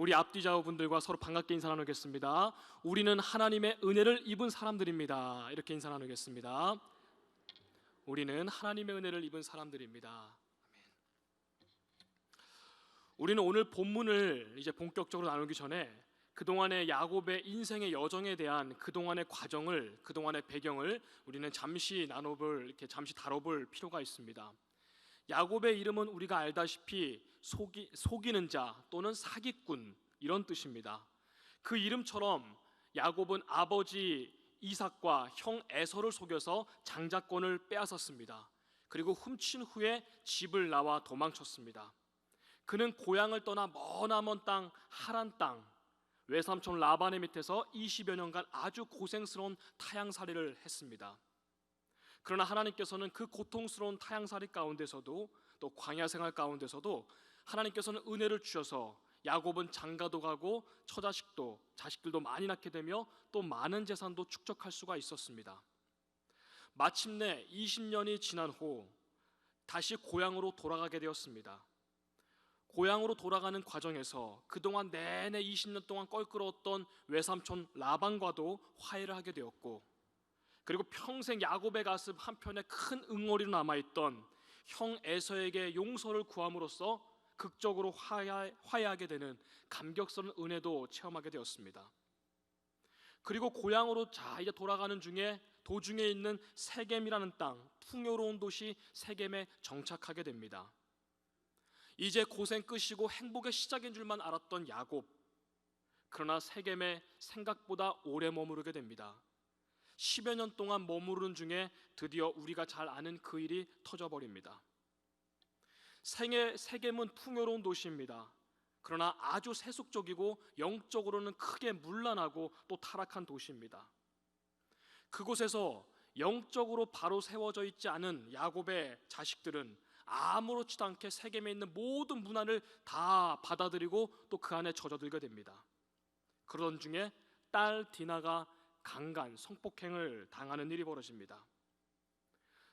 우리 앞뒤 좌우분들과 서로 반갑게 인사 나누겠습니다. 우리는 하나님의 은혜를 입은 사람들입니다. 이렇게 인사 나누겠습니다. 우리는 하나님의 은혜를 입은 사람들입니다. 우리는 오늘 본문을 이제 본격적으로 나누기 전에 그동안의 야곱의 인생의 여정에 대한 그동안의 과정을, 그동안의 배경을 우리는 잠시 다뤄볼 필요가 있습니다. 야곱의 이름은 우리가 알다시피 속이는 자 또는 사기꾼, 이런 뜻입니다. 그 이름처럼 야곱은 아버지 이삭과 형 에서를 속여서 장자권을 빼앗았습니다. 그리고 훔친 후에 집을 나와 도망쳤습니다. 그는 고향을 떠나 머나먼 땅 하란 땅, 외삼촌 라반의 밑에서 20여 년간 아주 고생스러운 타향살이를 했습니다. 그러나 하나님께서는 그 고통스러운 타향살이 가운데서도, 또 광야 생활 가운데서도 하나님께서는 은혜를 주셔서 야곱은 장가도 가고 자식들도 많이 낳게 되며 또 많은 재산도 축적할 수가 있었습니다. 마침내 20년이 지난 후 다시 고향으로 돌아가게 되었습니다. 고향으로 돌아가는 과정에서 그동안 내내 20년 동안 껄끄러웠던 외삼촌 라반과도 화해를 하게 되었고, 그리고 평생 야곱의 가슴 한편에 큰 응어리로 남아있던 형 에서에게 용서를 구함으로써 극적으로 화해하게 되는 감격스러운 은혜도 체험하게 되었습니다. 그리고 고향으로 이제 돌아가는 중에 도중에 있는 세겜이라는 땅, 풍요로운 도시 세겜에 정착하게 됩니다. 이제 고생 끝이고 행복의 시작인 줄만 알았던 야곱, 그러나 세겜에 생각보다 오래 머무르게 됩니다. 10여 년 동안 머무르는 중에 드디어 우리가 잘 아는 그 일이 터져버립니다. 세겜은 풍요로운 도시입니다. 그러나 아주 세속적이고 영적으로는 크게 문란하고 또 타락한 도시입니다. 그곳에서 영적으로 바로 세워져 있지 않은 야곱의 자식들은 아무렇지도 않게 세겜에 있는 모든 문화를 다 받아들이고 또 그 안에 젖어들게 됩니다. 그러던 중에 딸 디나가 강간, 성폭행을 당하는 일이 벌어집니다.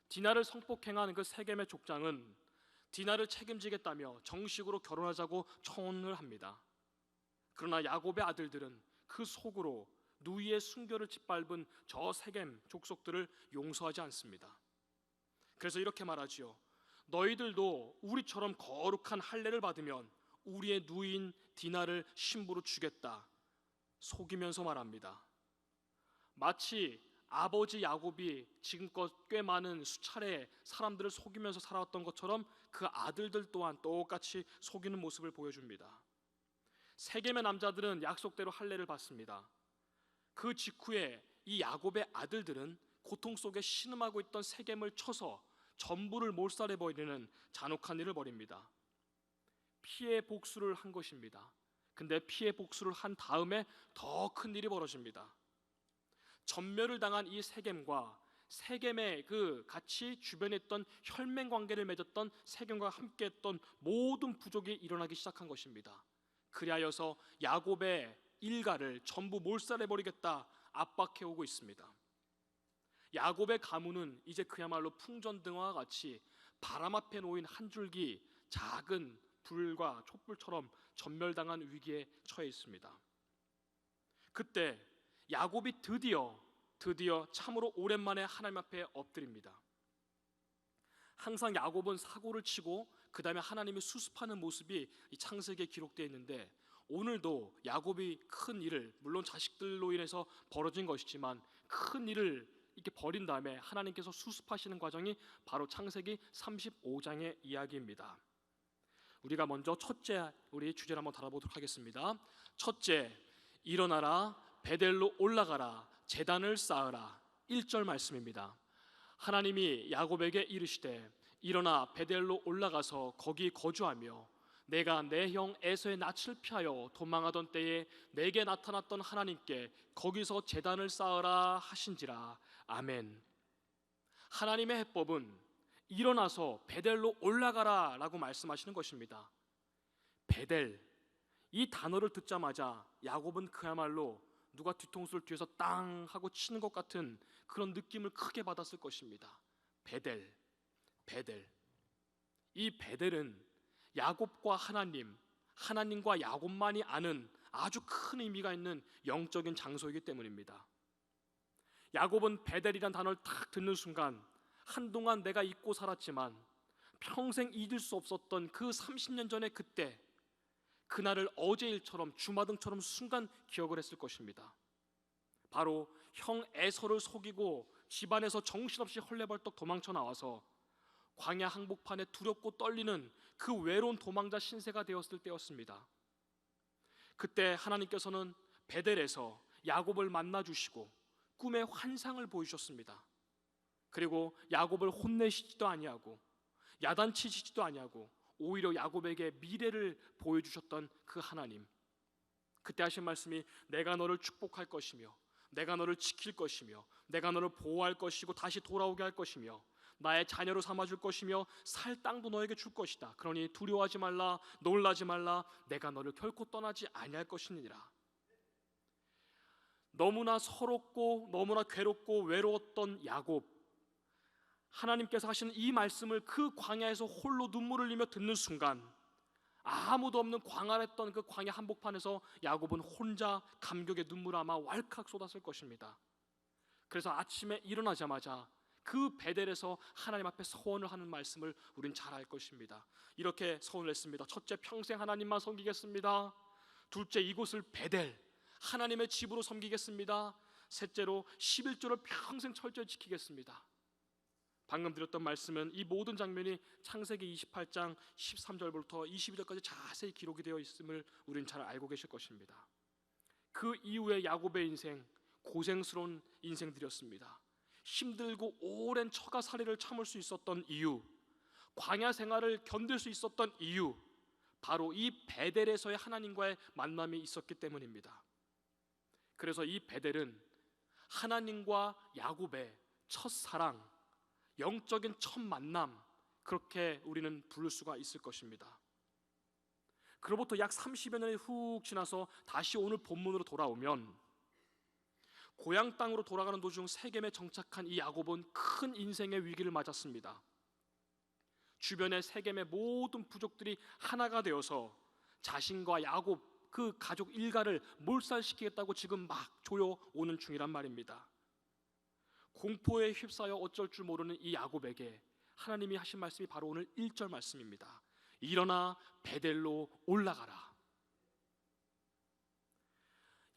디나를 성폭행한 그 세겜의 족장은 디나를 책임지겠다며 정식으로 결혼하자고 청혼을 합니다. 그러나 야곱의 아들들은 그 속으로 누이의 순결을 짓밟은 저 세겜 족속들을 용서하지 않습니다. 그래서 이렇게 말하지요. 너희들도 우리처럼 거룩한 할례를 받으면 우리의 누이인 디나를 신부로 주겠다, 속이면서 말합니다. 마치 아버지 야곱이 지금껏 꽤 많은 수차례 사람들을 속이면서 살아왔던 것처럼 그 아들들 또한 똑같이 속이는 모습을 보여줍니다. 세겜의 남자들은 약속대로 할례를 받습니다. 그 직후에 이 야곱의 아들들은 고통 속에 신음하고 있던 세겜을 쳐서 전부를 몰살해버리는 잔혹한 일을 벌입니다. 피해 복수를 한 것입니다. 근데 피해 복수를 한 다음에 더 큰 일이 벌어집니다. 전멸을 당한 이 세겜과 세겜의 같이 주변에 있던 혈맹 관계를 맺었던 세겜과 함께했던 모든 부족이 일어나기 시작한 것입니다. 그리하여서 야곱의 일가를 전부 몰살해버리겠다 압박해오고 있습니다. 야곱의 가문은 이제 그야말로 풍전등화와 같이 바람 앞에 놓인 한 줄기 작은 불과 촛불처럼 전멸당한 위기에 처해 있습니다. 그때 야곱이 드디어 참으로 오랜만에 하나님 앞에 엎드립니다. 항상 야곱은 사고를 치고 그 다음에 하나님이 수습하는 모습이 이 창세기에 기록되어 있는데, 오늘도 야곱이 큰 일을, 물론 자식들로 인해서 벌어진 것이지만 큰 일을 이렇게 벌인 다음에 하나님께서 수습하시는 과정이 바로 창세기 35장의 이야기입니다. 우리가 먼저 첫째 우리 주제를 한번 다뤄보도록 하겠습니다. 첫째, 일어나라, 베델로 올라가라, 제단을 쌓으라. 1절 말씀입니다. 하나님이 야곱에게 이르시되 일어나 베델로 올라가서 거기 거주하며 내가 내 형 에서의 낯을 피하여 도망하던 때에 내게 나타났던 하나님께 거기서 제단을 쌓으라 하신지라. 아멘. 하나님의 해법은 일어나서 베델로 올라가라 라고 말씀하시는 것입니다. 베델, 이 단어를 듣자마자 야곱은 그야말로 누가 뒤통수를 뒤에서 땅 하고 치는 것 같은 그런 느낌을 크게 받았을 것입니다. 베델. 이 베델은 야곱과 하나님, 하나님과 야곱만이 아는 아주 큰 의미가 있는 영적인 장소이기 때문입니다. 야곱은 베델이란 단어를 딱 듣는 순간 한동안 내가 잊고 살았지만 평생 잊을 수 없었던 그 30년 전의 그때, 그날을 어제 일처럼 주마등처럼 순간 기억을 했을 것입니다. 바로 형 에서를 속이고 집안에서 정신없이 헐레벌떡 도망쳐 나와서 광야 항복판에 두렵고 떨리는 그 외로운 도망자 신세가 되었을 때였습니다. 그때 하나님께서는 베델에서 야곱을 만나 주시고 꿈의 환상을 보여주셨습니다. 그리고 야곱을 혼내시지도 아니하고 야단치시지도 아니하고 오히려 야곱에게 미래를 보여주셨던 그 하나님, 그때 하신 말씀이 내가 너를 축복할 것이며 내가 너를 지킬 것이며 내가 너를 보호할 것이고 다시 돌아오게 할 것이며 나의 자녀로 삼아줄 것이며 살 땅도 너에게 줄 것이다. 그러니 두려워하지 말라, 놀라지 말라, 내가 너를 결코 떠나지 아니할 것이니라. 너무나 서럽고 너무나 괴롭고 외로웠던 야곱, 하나님께서 하시는 이 말씀을 그 광야에서 홀로 눈물을 흘리며 듣는 순간 아무도 없는 광활했던 그 광야 한복판에서 야곱은 혼자 감격의 눈물 아마 왈칵 쏟았을 것입니다. 그래서 아침에 일어나자마자 그 베델에서 하나님 앞에 서원을 하는 말씀을 우린 잘 알 것입니다. 이렇게 서원을 했습니다. 첫째, 평생 하나님만 섬기겠습니다. 둘째, 이곳을 베델, 하나님의 집으로 섬기겠습니다. 셋째로 11조를 평생 철저히 지키겠습니다. 방금 드렸던 말씀은 이 모든 장면이 창세기 28장 13절부터 22절까지 자세히 기록이 되어 있음을 우린 잘 알고 계실 것입니다. 그 이후에 야곱의 인생, 고생스러운 인생들이었습니다. 힘들고 오랜 처가살이를 참을 수 있었던 이유, 광야 생활을 견딜 수 있었던 이유, 바로 이 베델에서의 하나님과의 만남이 있었기 때문입니다. 그래서 이 베델은 하나님과 야곱의 첫사랑, 영적인 첫 만남, 그렇게 우리는 부를 수가 있을 것입니다. 그로부터 약 30여 년이 훅 지나서 다시 오늘 본문으로 돌아오면 고향 땅으로 돌아가는 도중 세겜에 정착한 이 야곱은 큰 인생의 위기를 맞았습니다. 주변의 세겜의 모든 부족들이 하나가 되어서 자신과 야곱 그 가족 일가를 몰살시키겠다고 지금 막 조여오는 중이란 말입니다. 공포에 휩싸여 어쩔 줄 모르는 이 야곱에게 하나님이 하신 말씀이 바로 오늘 1절 말씀입니다. 일어나 베델로 올라가라.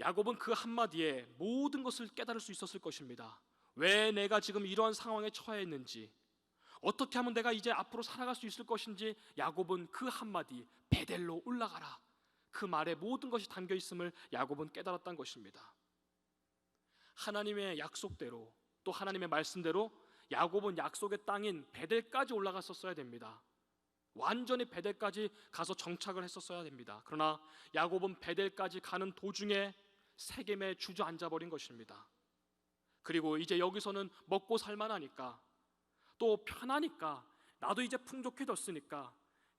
야곱은 그 한마디에 모든 것을 깨달을 수 있었을 것입니다. 왜 내가 지금 이러한 상황에 처해 있는지, 어떻게 하면 내가 이제 앞으로 살아갈 수 있을 것인지, 야곱은 그 한마디 베델로 올라가라, 그 말에 모든 것이 담겨 있음을 야곱은 깨달았던 것입니다. 하나님의 약속대로, 또 하나님의 말씀대로 야곱은 약속의 땅인 베델까지 올라갔었어야 됩니다. 완전히 베델까지 가서 정착을 했었어야 됩니다. 그러나 야곱은 베델까지 가는 도중에 세겜에 주저앉아 버린 것입니다. 그리고 이제 여기서는 먹고 살만하니까, 또 편하니까, 나도 이제 풍족해졌으니까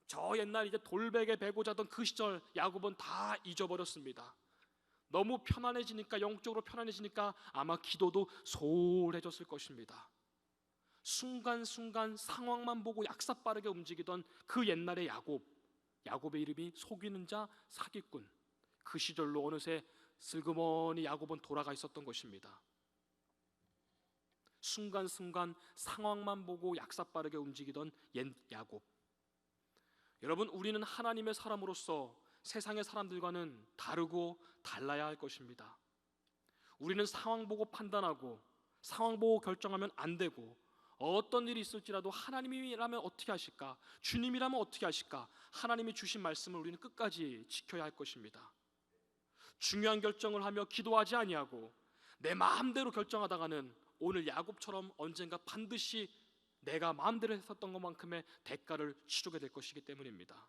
저 옛날 이제 돌베개 베고 자던 그 시절 야곱은 다 잊어버렸습니다. 너무 편안해지니까, 영적으로 편안해지니까 아마 기도도 소홀해졌을 것입니다. 순간순간 상황만 보고 약삭빠르게 움직이던 그 옛날의 야곱, 야곱의 이름이 속이는 자, 사기꾼, 그 시절로 어느새 슬그머니 야곱은 돌아가 있었던 것입니다. 순간순간 상황만 보고 약삭빠르게 움직이던 옛 야곱. 여러분, 우리는 하나님의 사람으로서 세상의 사람들과는 다르고 달라야 할 것입니다. 우리는 상황 보고 판단하고 상황 보고 결정하면 안 되고, 어떤 일이 있을지라도 하나님이라면 어떻게 하실까, 주님이라면 어떻게 하실까, 하나님이 주신 말씀을 우리는 끝까지 지켜야 할 것입니다. 중요한 결정을 하며 기도하지 아니하고 내 마음대로 결정하다가는 오늘 야곱처럼 언젠가 반드시 내가 마음대로 했었던 것만큼의 대가를 치르게 될 것이기 때문입니다.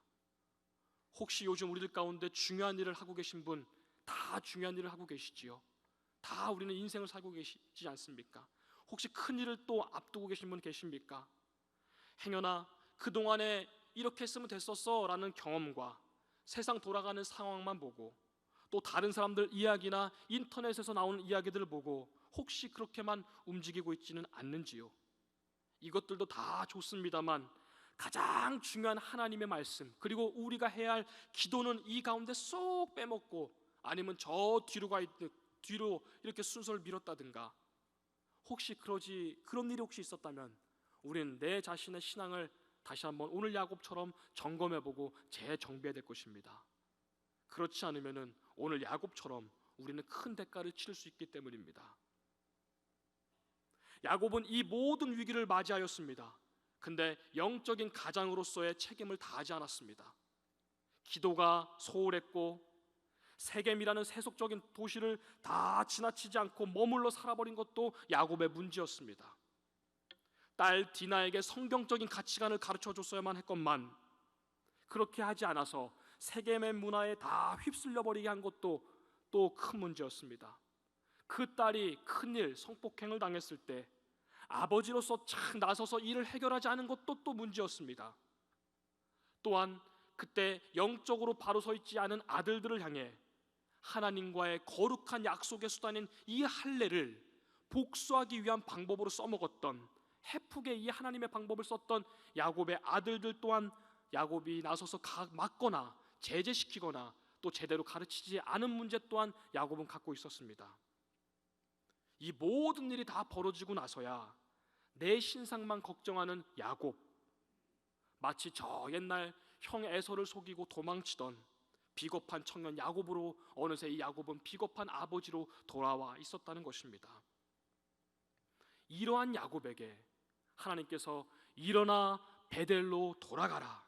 혹시 요즘 우리들 가운데 중요한 일을 하고 계신 분, 다 중요한 일을 하고 계시지요? 다 우리는 인생을 살고 계시지 않습니까? 혹시 큰 일을 또 앞두고 계신 분 계십니까? 행여나 그동안에 이렇게 했으면 됐었어 라는 경험과 세상 돌아가는 상황만 보고, 또 다른 사람들 이야기나 인터넷에서 나오는 이야기들을 보고 혹시 그렇게만 움직이고 있지는 않는지요? 이것들도 다 좋습니다만 가장 중요한 하나님의 말씀, 그리고 우리가 해야 할 기도는 이 가운데 쏙 빼먹고, 아니면 저 뒤로 이렇게 순서를 밀었다든가, 혹시 그런 일이 혹시 있었다면 우리는 내 자신의 신앙을 다시 한번 오늘 야곱처럼 점검해보고 재정비해야 될 것입니다. 그렇지 않으면은 오늘 야곱처럼 우리는 큰 대가를 치를 수 있기 때문입니다. 야곱은 이 모든 위기를 맞이하였습니다. 근데 영적인 가장으로서의 책임을 다하지 않았습니다. 기도가 소홀했고, 세겜이라는 세속적인 도시를 다 지나치지 않고 머물러 살아버린 것도 야곱의 문제였습니다. 딸 디나에게 성경적인 가치관을 가르쳐줬어야만 했건만, 그렇게 하지 않아서 세겜의 문화에 다 휩쓸려 버리게 한 것도 또 큰 문제였습니다. 그 딸이 큰일, 성폭행을 당했을 때 아버지로서 착 나서서 이를 해결하지 않은 것도 또 문제였습니다. 또한 그때 영적으로 바로 서 있지 않은 아들들을 향해 하나님과의 거룩한 약속의 수단인 이 할례를 복수하기 위한 방법으로 써먹었던, 해프게 이 하나님의 방법을 썼던 야곱의 아들들 또한 야곱이 나서서 막거나 제재시키거나 또 제대로 가르치지 않은 문제 또한 야곱은 갖고 있었습니다. 이 모든 일이 다 벌어지고 나서야 내 신상만 걱정하는 야곱, 마치 저 옛날 형 에서를 속이고 도망치던 비겁한 청년 야곱으로 어느새 이 야곱은 비겁한 아버지로 돌아와 있었다는 것입니다. 이러한 야곱에게 하나님께서 일어나 베델로 돌아가라.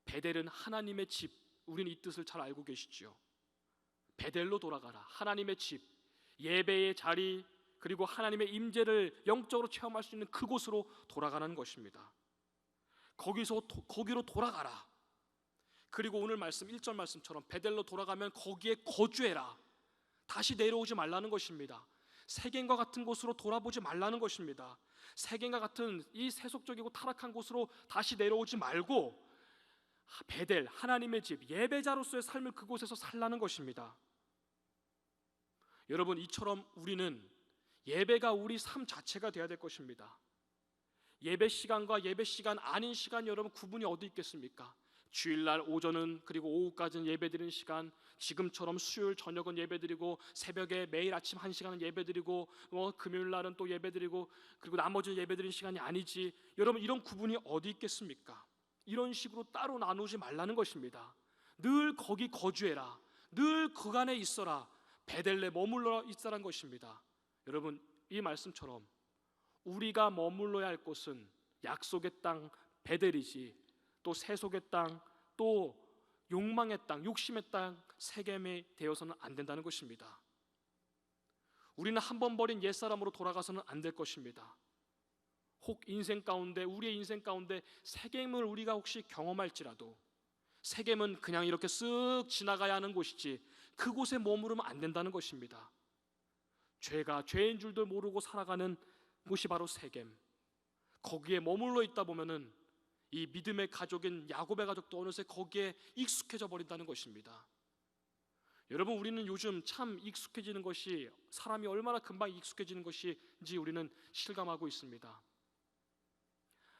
베델은 하나님의 집, 우리는 이 뜻을 잘 알고 계시지요. 베델로 돌아가라. 하나님의 집, 예배의 자리, 그리고 하나님의 임재를 영적으로 체험할 수 있는 그곳으로 돌아가는 것입니다. 거기로 돌아가라. 그리고 오늘 말씀 1절 말씀처럼 베델로 돌아가면 거기에 거주해라. 다시 내려오지 말라는 것입니다. 세겜과 같은 곳으로 돌아보지 말라는 것입니다. 세겜과 같은 이 세속적이고 타락한 곳으로 다시 내려오지 말고 베델, 하나님의 집, 예배자로서의 삶을 그곳에서 살라는 것입니다. 여러분, 이처럼 우리는 예배가 우리 삶 자체가 되어야 될 것입니다. 예배 시간과 예배 시간 아닌 시간, 여러분 구분이 어디 있겠습니까? 주일날 오전은, 그리고 오후까지는 예배드리는 시간, 지금처럼 수요일 저녁은 예배드리고, 새벽에 매일 아침 1시간은 예배드리고, 금요일날은 또 예배드리고, 그리고 나머지는 예배드리는 시간이 아니지. 여러분, 이런 구분이 어디 있겠습니까? 이런 식으로 따로 나누지 말라는 것입니다. 늘 거기 거주해라. 늘 그간에 있어라. 베델에 머물러 있으라는 것입니다. 여러분, 이 말씀처럼 우리가 머물러야 할 곳은 약속의 땅 베델이지, 또 세속의 땅, 또 욕망의 땅, 욕심의 땅 세겜이 되어서는 안 된다는 것입니다. 우리는 한 번 버린 옛사람으로 돌아가서는 안 될 것입니다. 혹 인생 가운데, 우리의 인생 가운데 세겜을 우리가 혹시 경험할지라도 세겜은 그냥 이렇게 쓱 지나가야 하는 곳이지 그곳에 머무르면 안 된다는 것입니다. 죄가 죄인 줄도 모르고 살아가는 곳이 바로 세겜. 거기에 머물러 있다 보면은 이 믿음의 가족인 야곱의 가족도 어느새 거기에 익숙해져 버린다는 것입니다. 여러분, 우리는 요즘 참 익숙해지는 것이, 사람이 얼마나 금방 익숙해지는 것인지 우리는 실감하고 있습니다.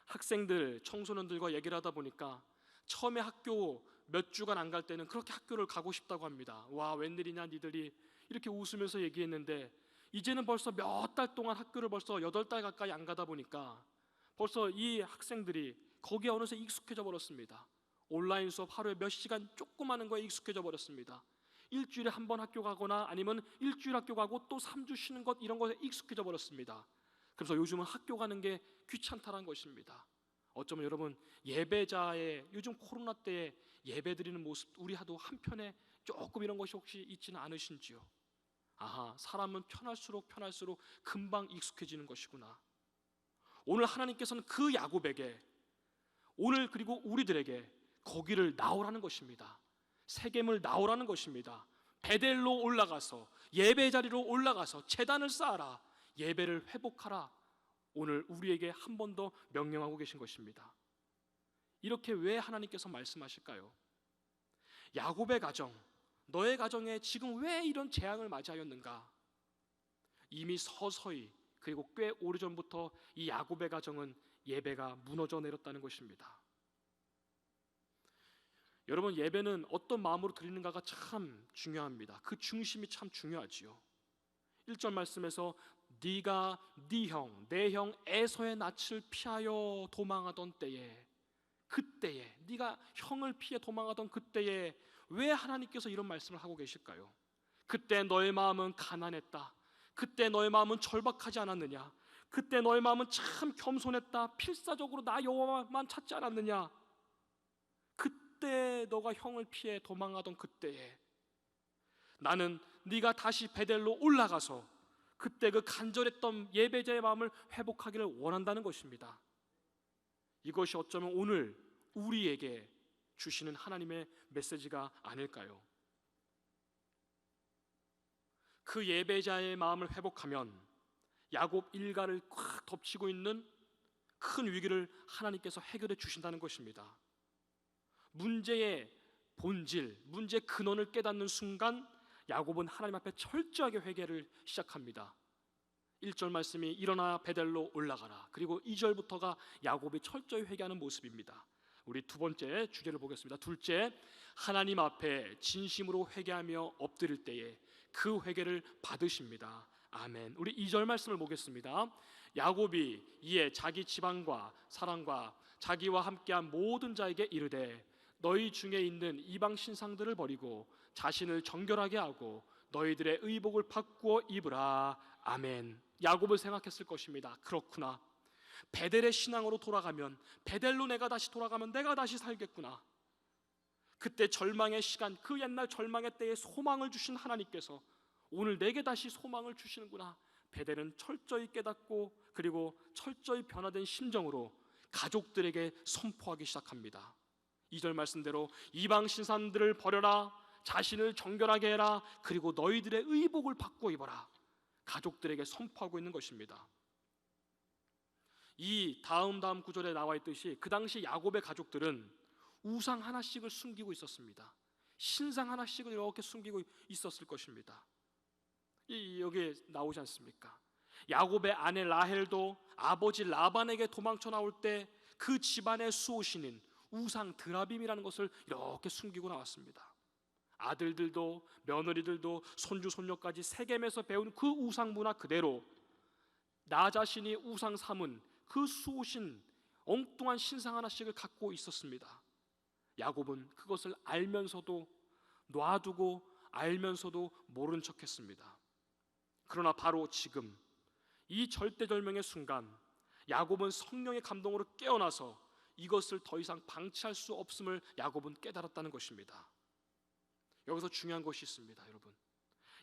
학생들, 청소년들과 얘기를 하다 보니까 처음에 학교 몇 주간 안 갈 때는 그렇게 학교를 가고 싶다고 합니다. 와, 웬일이냐 니들이, 이렇게 웃으면서 얘기했는데 이제는 벌써 몇 달 동안 학교를 벌써 8달 가까이 안 가다 보니까 벌써 이 학생들이 거기에 어느새 익숙해져 버렸습니다. 온라인 수업 하루에 몇 시간 조금 하는 거에 익숙해져 버렸습니다. 일주일에 한 번 학교 가거나 아니면 일주일 학교 가고 또 3주 쉬는 것, 이런 것에 익숙해져 버렸습니다. 그래서 요즘은 학교 가는 게 귀찮다는 것입니다. 어쩌면 여러분, 예배자의 요즘 코로나 때에 예배 드리는 모습, 우리하도 한편에 조금 이런 것이 혹시 있지는 않으신지요? 아하, 사람은 편할수록 금방 익숙해지는 것이구나. 오늘 하나님께서는 그 야곱에게, 오늘 그리고 우리들에게 거기를 나오라는 것입니다. 세겜을 나오라는 것입니다. 베델로 올라가서, 예배 자리로 올라가서 제단을 쌓아라. 예배를 회복하라. 오늘 우리에게 한 번 더 명령하고 계신 것입니다. 이렇게 왜 하나님께서 말씀하실까요? 야곱의 가정, 너의 가정에 지금 왜 이런 재앙을 맞이하였는가? 이미 서서히, 그리고 꽤 오래전부터 이 야곱의 가정은 예배가 무너져 내렸다는 것입니다. 여러분, 예배는 어떤 마음으로 드리는가가 참 중요합니다. 그 중심이 참 중요하지요. 1절 말씀에서 네가 네 형, 내 형 에서의 낯을 피하여 도망하던 때에, 그때에, 네가 형을 피해 도망하던 그때에 왜 하나님께서 이런 말씀을 하고 계실까요? 그때 너의 마음은 가난했다. 그때 너의 마음은 절박하지 않았느냐? 그때 너의 마음은 참 겸손했다. 필사적으로 나 여호와만 찾지 않았느냐? 그때 너가 형을 피해 도망하던 그때에 나는 네가 다시 베델로 올라가서 그때 그 간절했던 예배자의 마음을 회복하기를 원한다는 것입니다. 이것이 어쩌면 오늘 우리에게 주시는 하나님의 메시지가 아닐까요? 그 예배자의 마음을 회복하면 야곱 일가를 꽉 덮치고 있는 큰 위기를 하나님께서 해결해 주신다는 것입니다. 문제의 본질, 문제의 근원을 깨닫는 순간 야곱은 하나님 앞에 철저하게 회개를 시작합니다. 1절 말씀이 일어나 베델로 올라가라. 그리고 2절부터가 야곱이 철저히 회개하는 모습입니다. 우리 두 번째 주제를 보겠습니다. 둘째, 하나님 앞에 진심으로 회개하며 엎드릴 때에 그 회개를 받으십니다. 아멘. 우리 2절 말씀을 보겠습니다. 야곱이 이에 자기 지방과 사랑과 자기와 함께한 모든 자에게 이르되 너희 중에 있는 이방 신상들을 버리고 자신을 정결하게 하고 너희들의 의복을 바꾸어 입으라. 아멘. 야곱을 생각했을 것입니다. 그렇구나. 베델의 신앙으로 돌아가면, 베델로 내가 다시 돌아가면 내가 다시 살겠구나. 그때 절망의 시간, 그 옛날 절망의 때에 소망을 주신 하나님께서 오늘 내게 다시 소망을 주시는구나. 베델은 철저히 깨닫고 그리고 철저히 변화된 심정으로 가족들에게 선포하기 시작합니다. 2절 말씀대로 이방 신상들을 버려라. 자신을 정결하게 해라. 그리고 너희들의 의복을 바꾸어 입어라. 가족들에게 선포하고 있는 것입니다. 이 다음 구절에 나와 있듯이 그 당시 야곱의 가족들은 우상 하나씩을 숨기고 있었습니다. 신상 하나씩을 이렇게 숨기고 있었을 것입니다. 여기에 나오지 않습니까? 야곱의 아내 라헬도 아버지 라반에게 도망쳐 나올 때 그 집안의 수호신인 우상 드라빔이라는 것을 이렇게 숨기고 나왔습니다. 아들들도 며느리들도 손주 손녀까지 세겜에서 배운 그 우상 문화 그대로 나 자신이 우상 삼은 그 수호신 엉뚱한 신상 하나씩을 갖고 있었습니다. 야곱은 그것을 알면서도 놔두고 알면서도 모른 척했습니다. 그러나 바로 지금 이 절대절명의 순간 야곱은 성령의 감동으로 깨어나서 이것을 더 이상 방치할 수 없음을 야곱은 깨달았다는 것입니다. 여기서 중요한 것이 있습니다, 여러분.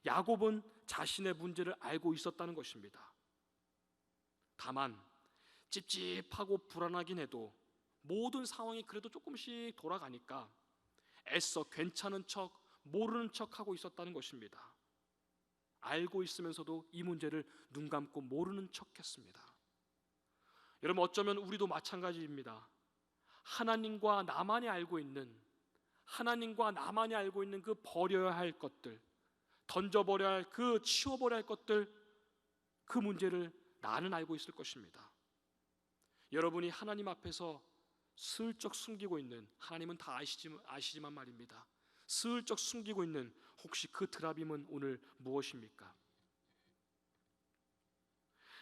야곱은 자신의 문제를 알고 있었다는 것입니다. 다만 찝찝하고 불안하긴 해도 모든 상황이 그래도 조금씩 돌아가니까 애써 괜찮은 척, 모르는 척하고 있었다는 것입니다. 알고 있으면서도 이 문제를 눈 감고 모르는 척했습니다. 여러분, 어쩌면 우리도 마찬가지입니다. 하나님과 나만이 알고 있는 그 버려야 할 것들, 던져버려야 할 그 치워버려야 할 것들, 그 문제를 나는 알고 있을 것입니다. 여러분이 하나님 앞에서 슬쩍 숨기고 있는, 하나님은 다 아시지만 말입니다. 슬쩍 숨기고 있는 혹시 그 드라빔은 오늘 무엇입니까?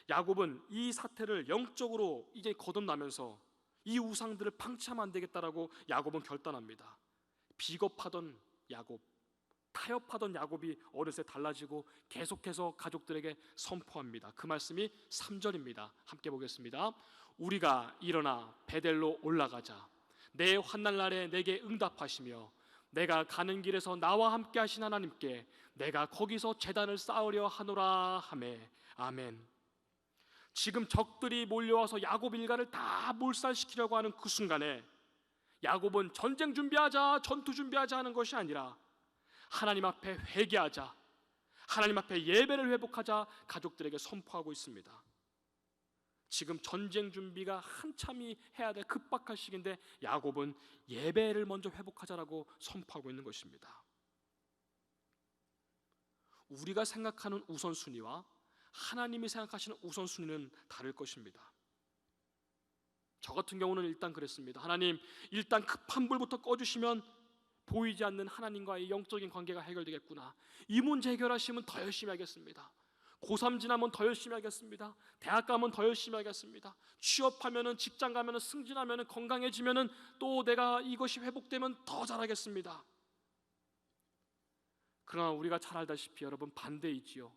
야곱은 이 사태를 영적으로 이제 거듭나면서 이 우상들을 방치하면 안 되겠다라고 야곱은 결단합니다. 비겁하던 야곱, 타협하던 야곱이 어느새 달라지고 계속해서 가족들에게 선포합니다. 그 말씀이 3절입니다. 함께 보겠습니다. 우리가 일어나 베델로 올라가자. 내 환난 날에 내게 응답하시며 내가 가는 길에서 나와 함께 하신 하나님께 내가 거기서 제단을 쌓으려 하노라 하매. 아멘. 지금 적들이 몰려와서 야곱 일가를 다 몰살시키려고 하는 그 순간에 야곱은 전쟁 준비하자, 전투 준비하자 하는 것이 아니라 하나님 앞에 회개하자, 하나님 앞에 예배를 회복하자 가족들에게 선포하고 있습니다. 지금 전쟁 준비가 한참이 해야 될 급박할 시기인데 야곱은 예배를 먼저 회복하자라고 선포하고 있는 것입니다. 우리가 생각하는 우선순위와 하나님이 생각하시는 우선순위는 다를 것입니다. 저 같은 경우는 일단 그랬습니다. 하나님, 일단 급한 불부터 꺼주시면 보이지 않는 하나님과의 영적인 관계가 해결되겠구나. 이 문제 해결하시면 더 열심히 하겠습니다. 고3 지나면 더 열심히 하겠습니다. 대학 가면 더 열심히 하겠습니다. 취업하면은, 직장 가면은, 승진하면은, 건강해지면은, 또 내가 이것이 회복되면 더 잘하겠습니다. 그러나 우리가 잘 알다시피 여러분, 반대이지요.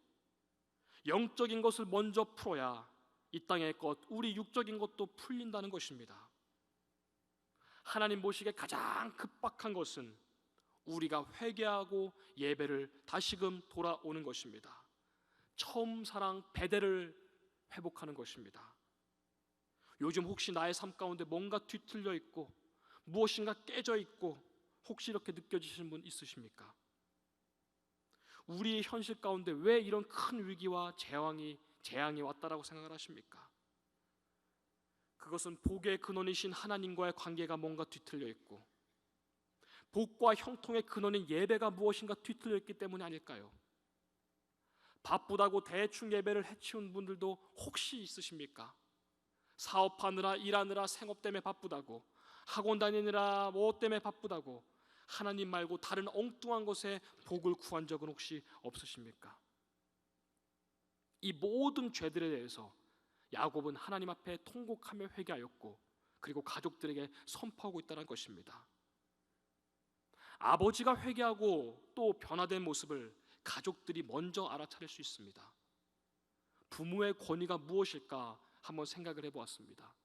영적인 것을 먼저 풀어야 이 땅의 것, 우리 육적인 것도 풀린다는 것입니다. 하나님 보시기에 가장 급박한 것은 우리가 회개하고 예배를 다시금 돌아오는 것입니다. 처음 사랑 베델을 회복하는 것입니다. 요즘 혹시 나의 삶 가운데 뭔가 뒤틀려 있고 무엇인가 깨져 있고 혹시 이렇게 느껴지시는 분 있으십니까? 우리의 현실 가운데 왜 이런 큰 위기와 재앙이 왔다라고 생각을 하십니까? 그것은 복의 근원이신 하나님과의 관계가 뭔가 뒤틀려 있고 복과 형통의 근원인 예배가 무엇인가 뒤틀려 있기 때문이 아닐까요? 바쁘다고 대충 예배를 해치운 분들도 혹시 있으십니까? 사업하느라, 일하느라, 생업 때문에 바쁘다고, 학원 다니느라 뭐 때문에 바쁘다고 하나님 말고 다른 엉뚱한 것에 복을 구한 적은 혹시 없으십니까? 이 모든 죄들에 대해서 야곱은 하나님 앞에 통곡하며 회개하였고 그리고 가족들에게 선포하고 있다는 것입니다. 아버지가 회개하고 또 변화된 모습을 가족들이 먼저 알아차릴 수 있습니다. 부모의 권위가 무엇일까 한번 생각을 해보았습니다.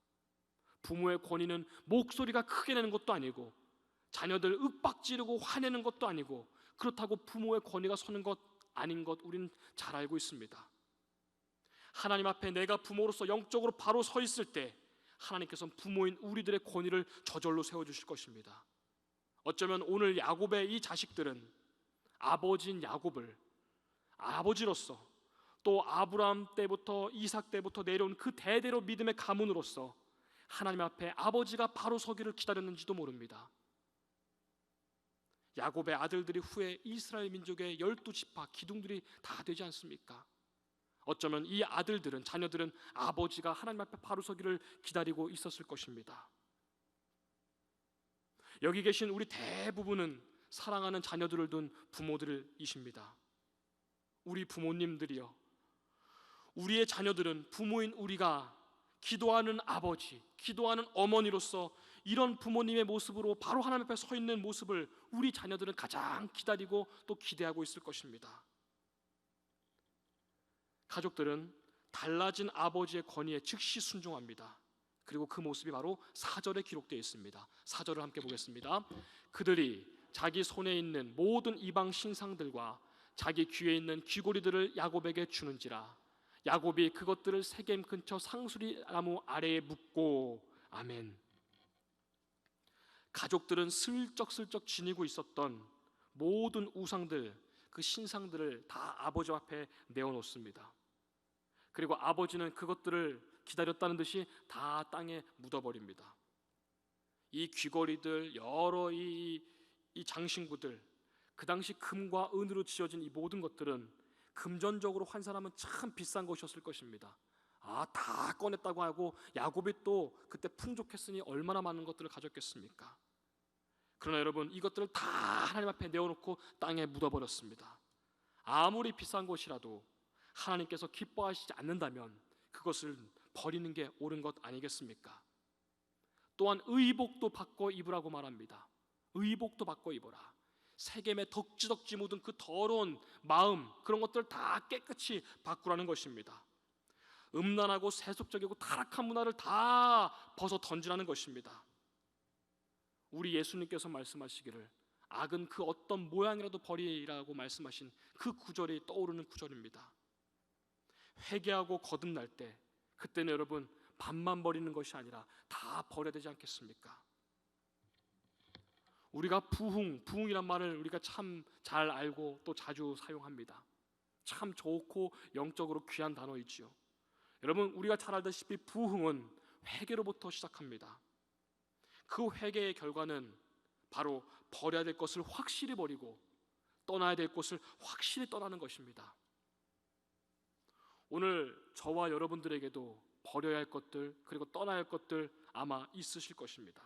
부모의 권위는 목소리가 크게 내는 것도 아니고 자녀들 윽박지르고 화내는 것도 아니고 그렇다고 부모의 권위가 서는 것 아닌 것 우리는 잘 알고 있습니다. 하나님 앞에 내가 부모로서 영적으로 바로 서 있을 때 하나님께서는 부모인 우리들의 권위를 저절로 세워주실 것입니다. 어쩌면 오늘 야곱의 이 자식들은 아버지인 야곱을 아버지로서 또 아브라함 때부터 이삭 때부터 내려온 그 대대로 믿음의 가문으로서 하나님 앞에 아버지가 바로 서기를 기다렸는지도 모릅니다. 야곱의 아들들이 후에 이스라엘 민족의 12지파 기둥들이 다 되지 않습니까? 어쩌면 이 아들들은, 자녀들은 아버지가 하나님 앞에 바로 서기를 기다리고 있었을 것입니다. 여기 계신 우리 대부분은 사랑하는 자녀들을 둔 부모들이십니다. 우리 부모님들이요, 우리의 자녀들은 부모인 우리가 기도하는 아버지, 기도하는 어머니로서 이런 부모님의 모습으로 바로 하나님 앞에 서 있는 모습을 우리 자녀들은 가장 기다리고 또 기대하고 있을 것입니다. 가족들은 달라진 아버지의 권위에 즉시 순종합니다. 그리고 그 모습이 바로 4절에 기록되어 있습니다. 4절을 함께 보겠습니다. 그들이 자기 손에 있는 모든 이방 신상들과 자기 귀에 있는 귀고리들을 야곱에게 주는지라 야곱이 그것들을 세겜 근처 상수리 나무 아래에 묻고. 아멘. 가족들은 슬쩍슬쩍 지니고 있었던 모든 우상들, 그 신상들을 다 아버지 앞에 내어놓습니다. 그리고 아버지는 그것들을 기다렸다는 듯이 다 땅에 묻어버립니다. 이 귀걸이들, 여러 이 장신구들, 그 당시 금과 은으로 지어진 이 모든 것들은 금전적으로 환산하면 참 비싼 것이었을 것입니다. 다 꺼냈다고 하고 야곱이 또 그때 풍족했으니 얼마나 많은 것들을 가졌겠습니까? 그러나 여러분, 이것들을 다 하나님 앞에 내어놓고 땅에 묻어버렸습니다. 아무리 비싼 것이라도 하나님께서 기뻐하시지 않는다면 그것을 버리는 게 옳은 것 아니겠습니까? 또한 의복도 바꿔 입으라고 말합니다. 의복도 바꿔 입어라. 세겜에 덕지덕지 묻은 그 더러운 마음, 그런 것들을 다 깨끗이 바꾸라는 것입니다. 음란하고 세속적이고 타락한 문화를 다 벗어 던지라는 것입니다. 우리 예수님께서 말씀하시기를 악은 그 어떤 모양이라도 버리라고 말씀하신 그 구절이 떠오르는 구절입니다. 회개하고 거듭날 때 그때는 여러분 반만 버리는 것이 아니라 다 버려야 되지 않겠습니까? 우리가 부흥이란 말을 우리가 참 잘 알고 또 자주 사용합니다. 참 좋고 영적으로 귀한 단어이지요. 여러분, 우리가 잘 알다시피 부흥은 회개로부터 시작합니다. 그 회개의 결과는 바로 버려야 될 것을 확실히 버리고 떠나야 될 것을 확실히 떠나는 것입니다. 오늘 저와 여러분들에게도 버려야 할 것들, 그리고 떠나야 할 것들 아마 있으실 것입니다.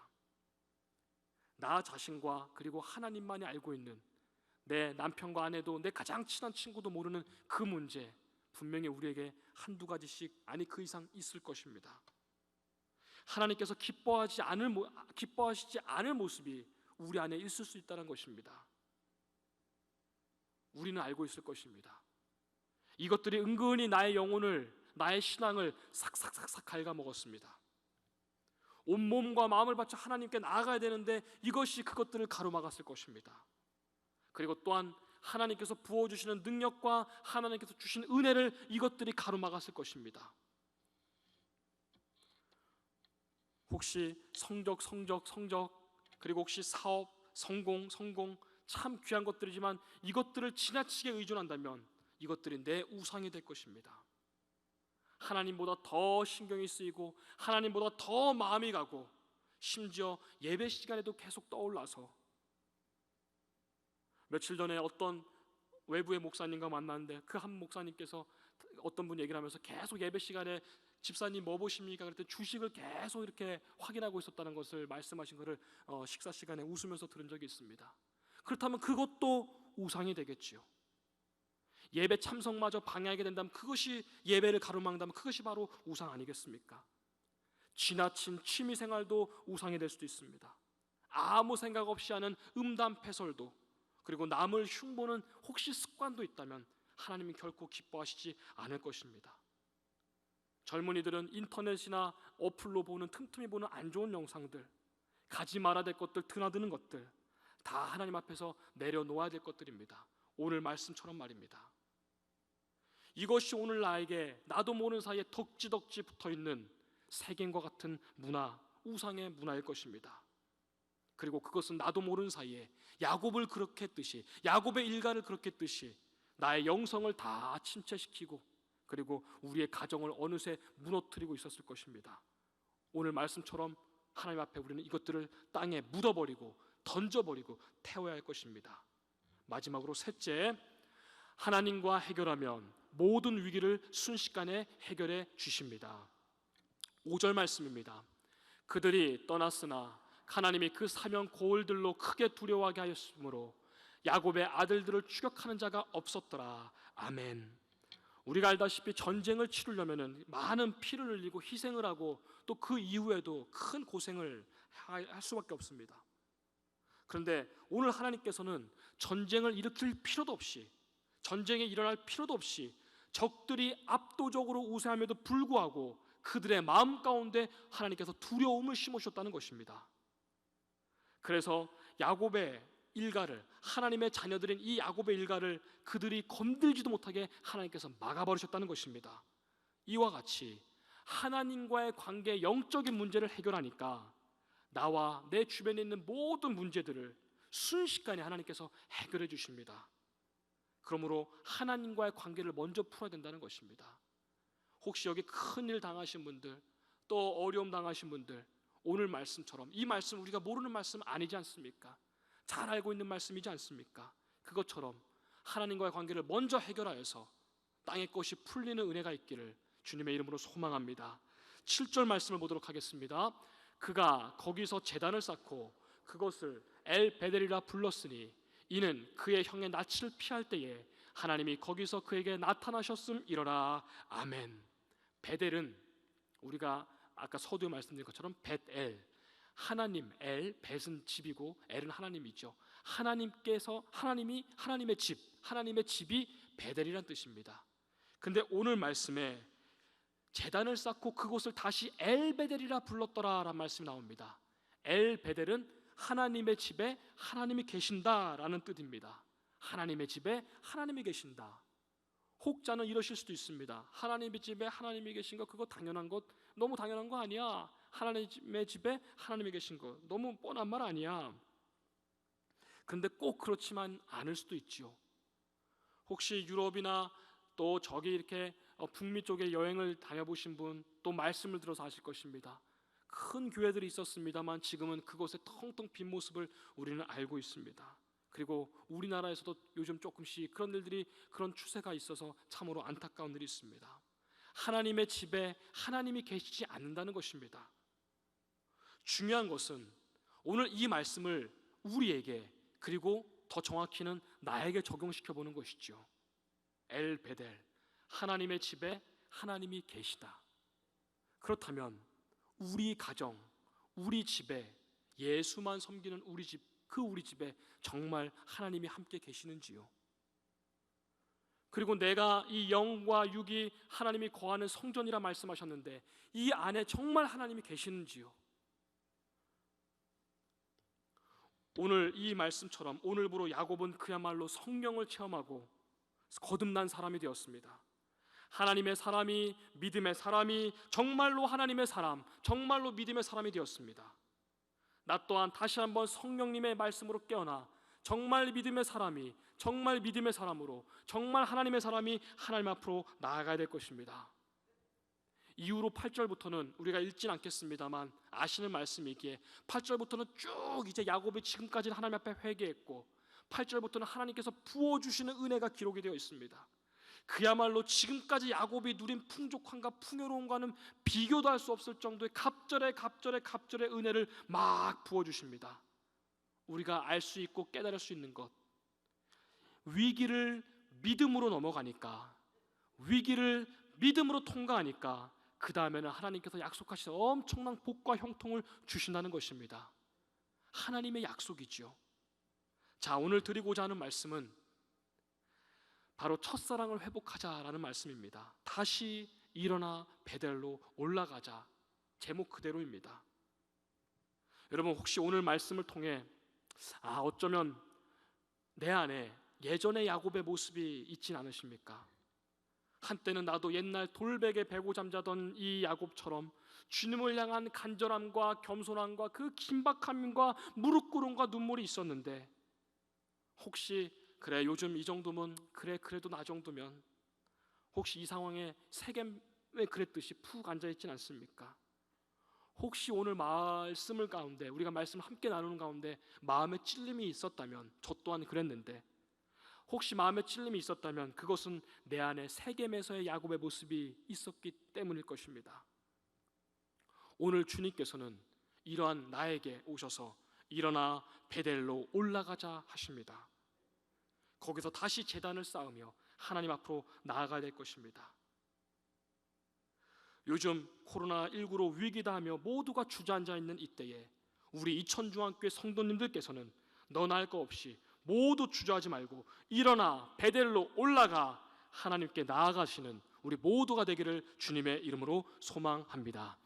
나 자신과 그리고 하나님만이 알고 있는, 내 남편과 아내도 내 가장 친한 친구도 모르는 그 문제, 분명히 우리에게 한두 가지씩, 아니 그 이상 있을 것입니다. 하나님께서 기뻐하시지 않을 모습이 우리 안에 있을 수 있다는 것입니다. 우리는 알고 있을 것입니다. 이것들이 은근히 나의 영혼을, 나의 신앙을 삭삭삭삭 갉아먹었습니다. 온몸과 마음을 바쳐 하나님께 나아가야 되는데 이것이 그것들을 가로막았을 것입니다. 그리고 또한 하나님께서 부어주시는 능력과 하나님께서 주신 은혜를 이것들이 가로막았을 것입니다. 혹시 성적, 그리고 혹시 사업, 성공 참 귀한 것들이지만 이것들을 지나치게 의존한다면 이것들이 내 우상이 될 것입니다. 하나님보다 더 신경이 쓰이고 하나님보다 더 마음이 가고, 심지어 예배 시간에도 계속 떠올라서, 며칠 전에 어떤 외부의 목사님과 만났는데 그 한 목사님께서 어떤 분 얘기를 하면서 계속 예배 시간에 집사님 뭐 보십니까? 그랬더니 주식을 계속 이렇게 확인하고 있었다는 것을 말씀하신 것을 식사 시간에 웃으면서 들은 적이 있습니다. 그렇다면 그것도 우상이 되겠지요. 예배 참석마저 방해하게 된다면, 그것이 예배를 가로막는다면 그것이 바로 우상 아니겠습니까? 지나친 취미생활도 우상이 될 수도 있습니다. 아무 생각 없이 하는 음담패설도, 그리고 남을 흉보는 혹시 습관도 있다면 하나님이 결코 기뻐하시지 않을 것입니다. 젊은이들은 인터넷이나 어플로 보는, 틈틈이 보는 안 좋은 영상들, 가지 말아야 될 것들, 드나드는 것들 다 하나님 앞에서 내려놓아야 될 것들입니다. 오늘 말씀처럼 말입니다. 이것이 오늘 나에게 나도 모르는 사이에 덕지덕지 붙어있는 세겜과 같은 문화, 우상의 문화일 것입니다. 그리고 그것은 나도 모르는 사이에 야곱을 그렇게 했듯이, 야곱의 일가를 그렇게 했듯이 나의 영성을 다 침체시키고, 그리고 우리의 가정을 어느새 무너뜨리고 있었을 것입니다. 오늘 말씀처럼 하나님 앞에 우리는 이것들을 땅에 묻어버리고 던져버리고 태워야 할 것입니다. 마지막으로 셋째, 하나님과 해결하면 모든 위기를 순식간에 해결해 주십니다. 5절 말씀입니다. 그들이 떠났으나 하나님이 그 사명 고을들로 크게 두려워하게 하였으므로 야곱의 아들들을 추격하는 자가 없었더라. 아멘. 우리가 알다시피 전쟁을 치르려면 많은 피를 흘리고 희생을 하고 또 그 이후에도 큰 고생을 할 수밖에 없습니다. 그런데 오늘 하나님께서는 전쟁을 일으킬 필요도 없이, 전쟁이 일어날 필요도 없이 적들이 압도적으로 우세함에도 불구하고 그들의 마음 가운데 하나님께서 두려움을 심으셨다는 것입니다. 그래서 야곱의 일가를, 하나님의 자녀들인 이 야곱의 일가를 그들이 건들지도 못하게 하나님께서 막아버리셨다는 것입니다. 이와 같이 하나님과의 관계, 영적인 문제를 해결하니까 나와 내 주변에 있는 모든 문제들을 순식간에 하나님께서 해결해 주십니다. 그러므로 하나님과의 관계를 먼저 풀어야 된다는 것입니다. 혹시 여기 큰일 당하신 분들, 또 어려움 당하신 분들, 오늘 말씀처럼, 이 말씀 우리가 모르는 말씀 아니지 않습니까? 잘 알고 있는 말씀이지 않습니까? 그것처럼 하나님과의 관계를 먼저 해결하여서 땅의 것이 풀리는 은혜가 있기를 주님의 이름으로 소망합니다. 7절 말씀을 보도록 하겠습니다. 그가 거기서 제단을 쌓고 그것을 엘베델이라 불렀으니 이는 그의 형의 낯을 피할 때에 하나님이 거기서 그에게 나타나셨음이러라. 아멘. 베델은 우리가 아까 서두에 말씀드린 것처럼 벳엘, 하나님, 벳은 집이고 엘은 하나님이죠. 하나님의 집, 하나님의 집이 베델이란 뜻입니다. 근데 오늘 말씀에 제단을 쌓고 그곳을 다시 엘베델이라 불렀더라라는 말씀이 나옵니다. 엘베델은 하나님의 집에 하나님이 계신다라는 뜻입니다. 하나님의 집에 하나님이 계신다. 혹자는 이러실 수도 있습니다. 하나님의 집에 하나님이 계신 거, 그거 당연한 것, 너무 당연한 거 아니야? 하나님의 집에 하나님이 계신 거 너무 뻔한 말 아니야? 근데 꼭 그렇지만 않을 수도 있지요. 혹시 유럽이나 또 저기 이렇게 북미 쪽에 여행을 다녀보신 분, 또 말씀을 들어서 아실 것입니다. 큰 교회들이 있었습니다만 지금은 그곳에 텅텅 빈 모습을 우리는 알고 있습니다. 그리고 우리나라에서도 요즘 조금씩 그런 일들이, 그런 추세가 있어서 참으로 안타까운 일이 있습니다. 하나님의 집에 하나님이 계시지 않는다는 것입니다. 중요한 것은 오늘 이 말씀을 우리에게, 그리고 더 정확히는 나에게 적용시켜 보는 것이죠. 엘 베델, 하나님의 집에 하나님이 계시다. 그렇다면 우리 가정, 우리 집에 예수만 섬기는 우리 집, 우리 집에 정말 하나님이 함께 계시는지요? 그리고 내가 이 영과 육이 하나님이 거하는 성전이라 말씀하셨는데 이 안에 정말 하나님이 계시는지요? 오늘 이 말씀처럼 오늘부로 야곱은 그야말로 성령을 체험하고 거듭난 사람이 되었습니다. 하나님의 사람이, 믿음의 사람이, 정말로 하나님의 사람, 정말로 믿음의 사람이 되었습니다. 나 또한 다시 한번 성령님의 말씀으로 깨어나 정말 믿음의 사람이, 정말 믿음의 사람으로, 정말 하나님의 사람이 하나님 앞으로 나아가야 될 것입니다. 이후로 8절부터는 우리가 읽진 않겠습니다만 아시는 말씀이기에 8절부터는 쭉 이제 야곱이 지금까지는 하나님 앞에 회개했고 8절부터는 하나님께서 부어주시는 은혜가 기록이 되어 있습니다. 그야말로 지금까지 야곱이 누린 풍족함과 풍요로움과는 비교도 할 수 없을 정도의 갑절의 은혜를 막 부어주십니다. 우리가 알 수 있고 깨달을 수 있는 것, 위기를 믿음으로 넘어가니까, 위기를 믿음으로 통과하니까 그 다음에는 하나님께서 약속하신 엄청난 복과 형통을 주신다는 것입니다. 하나님의 약속이지요. 자, 오늘 드리고자 하는 말씀은 바로 첫사랑을 회복하자라는 말씀입니다. 다시 일어나 베델로 올라가자, 제목 그대로입니다. 여러분, 혹시 오늘 말씀을 통해 어쩌면 내 안에 예전의 야곱의 모습이 있진 않으십니까? 한때는 나도 옛날 돌베개 베고 잠자던 이 야곱처럼 주님을 향한 간절함과 겸손함과 그 긴박함과 무릎 꿇음과 눈물이 있었는데, 혹시 그래 요즘 이 정도면 그래 그래도 나 정도면, 혹시 이 상황에 세겜에 그랬듯이 푹 앉아있진 않습니까? 혹시 오늘 말씀을 가운데, 우리가 말씀을 함께 나누는 가운데 마음에 찔림이 있었다면, 저 또한 그랬는데 혹시 마음에 찔림이 있었다면 그것은 내 안에 세겜에서의 야곱의 모습이 있었기 때문일 것입니다. 오늘 주님께서는 이러한 나에게 오셔서 일어나 베델로 올라가자 하십니다. 거기서 다시 제단을 쌓으며 하나님 앞으로 나아가야 될 것입니다. 요즘 코로나19로 위기다 하며 모두가 주저앉아 있는 이때에 우리 이천중앙교회 성도님들께서는 너나 할 거 없이 모두 주저하지 말고 일어나 베델로 올라가 하나님께 나아가시는 우리 모두가 되기를 주님의 이름으로 소망합니다.